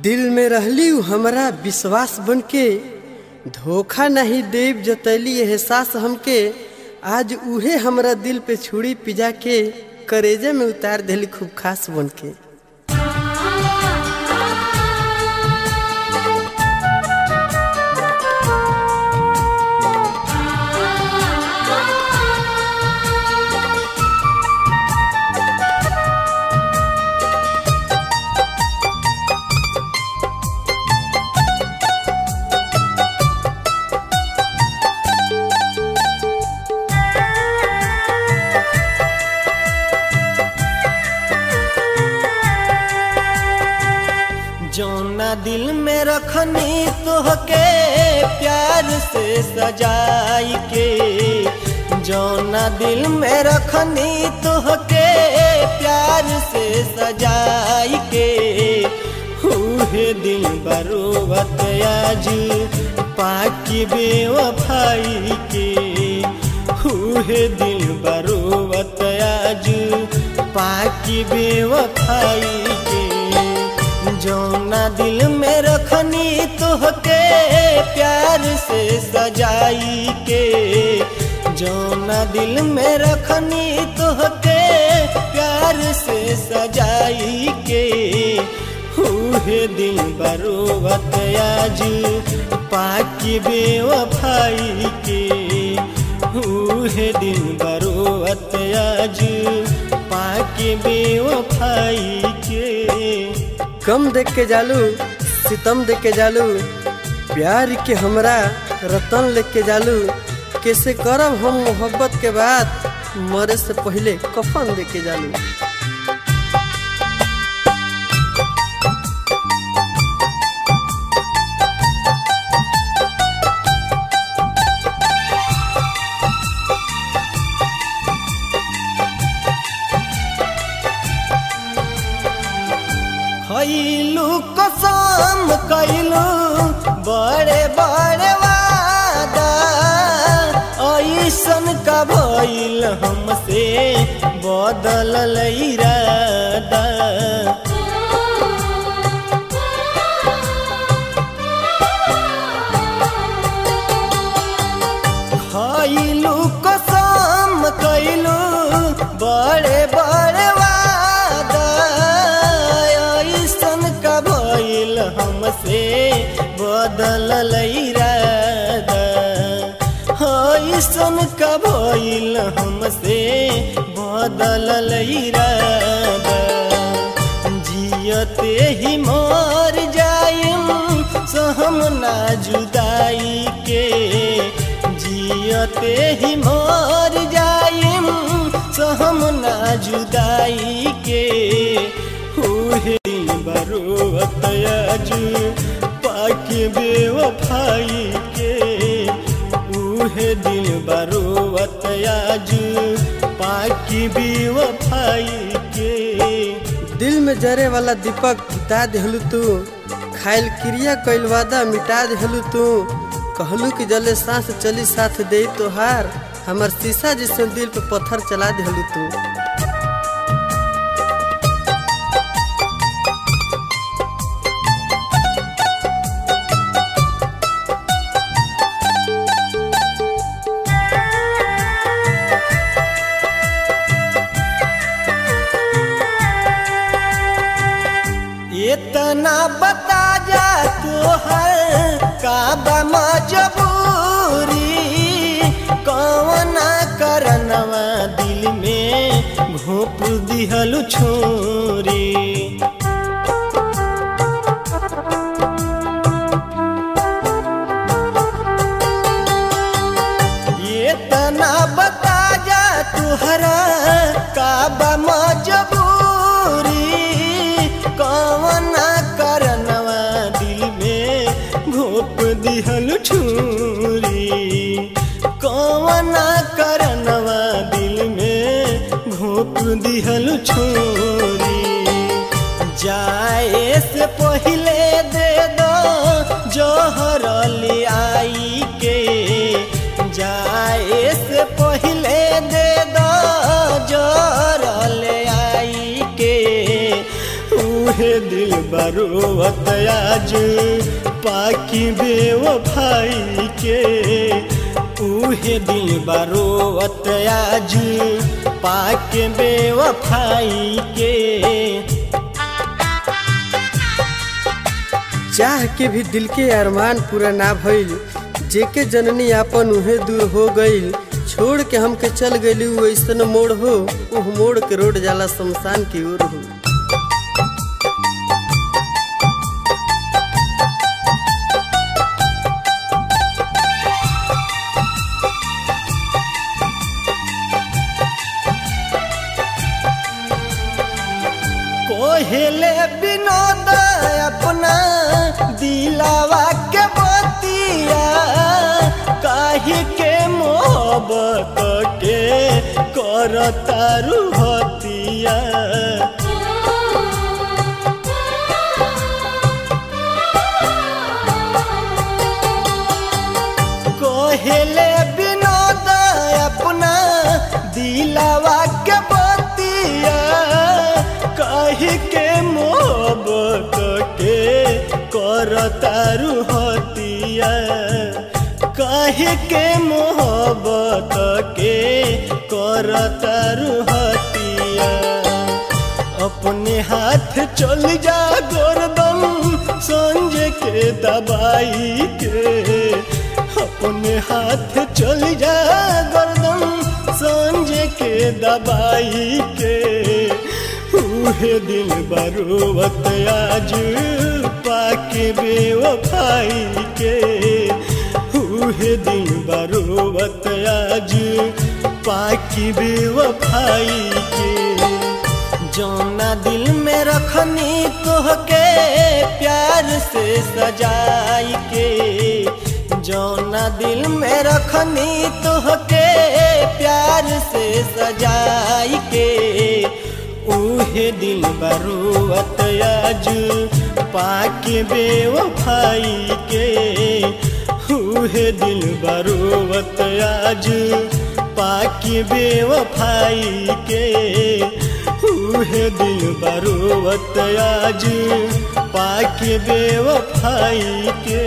दिल में रहली हमरा विश्वास बनके, धोखा नहीं देव जतैली एहसास हमके। आज उहे हमरा दिल पे छुरी पिजा के, करेजे में उतार देली खूब खास बनके। जौना दिल में रखनी तोहके प्यार से सजाई के, जौना दिल में रखनी तोहके प्यार से सजाई के, हुए दिल बरोबत आज पाकि बेवफाई के, हुए दिल बरोबत आज पाकि बेवफाई के। जौना दिल में रखनी तोहके प्यार से सजाई के, जौना दिल में रखनी तोहके प्यार से सजाई के, हुए दिल बरोबत आज पाकि बेवफाई के, हुए दिल बरोबत आज पाकि बेवफाई के। कम देख के जालू, सितम देख के जालू, प्यार के हमरा रतन लेके के जालू। कैसे करब हम मोहब्बत के बात, मरे से पहले कफन देख के जालू। कैलू कसम कैलू बड़े बड़े वादा, ऐसन का भइल हमसे बदलल इरादा। कैलू कसम कैलू बड़े बड़े वादा, हमसे बदलल इरादा, ऐसन का भइल हमसे बदलल इरादा। जियते ही मर जाइम सहम ना जुदाई के, जियते ही मर जाइम सहम ना जुदाई के, हुए बरोबत आज पाकि बेवफाई के, उहे दिल बरोबत आज पाकि बेवफाई के। दिल में जरे वाला दीपक बुता देहलू तू, खाइल क्रिया कैल वादा मिटा देहलू तू। कहलू कि जले सांस चली साथ दे तोहार, हमर शीशा जिसे दिल पे पत्थर चला देहलू तू। इतना बता जा तोहर का बा मजबूरी, कौना करनवा दिल में घोप दिहलु छोरी। इतना बता जा तोहरा का बा मजबूरी, कौना करनवा दिल में घोप दिहलु छोरी, कौना करनवा दिल में घोप दिहलु छोरी। जाए से पहले दे दो जोहर लियाई के, जाए से पहले दे दो जोहर लियाई के, उहे दिल बरोवत आज पाकी बेवफाई के। उहे दिल बरोवत आज पाके बेवफाई के। चाह के भी दिल के अरमान पूरा ना भइल, जेके जननी आपन उहे दूर हो गईल। छोड़ के हमके चल गईली वैसन मोड़ हो, उह मोड़ के रोड जाला शमशान की ओर हो। कोहेले विनोद अपना दिलावा के बतिया, काहे के मोहब्बत के करतारू हतिया। कोहेले विनोद अपना दिलावा के बतिया, काहे के मोहब्बत के करतारू हतिया। काहे के मोहब्बत के करतारू हतिया। अपने हाथ चल जा गर्दन संजय के दबाई के। अपने हाथ चल जा गर्दन संजय के दबाई के। उहे दिल बरोवत आज पाके बेवफाई के। उहे दिल बरोवत आज पाके बेवफाई के। जौना दिल में रखनी तोहके प्यार से सजाई के। जौना दिल में रखनी तोहके प्यार से सजाई के। उहे दिल बरोवत आज पाके बेवफाई के। उहे दिल बरोवत आज पाके बेवफाई के। उहे दिल बरोवत आज पाके बेवफाई के।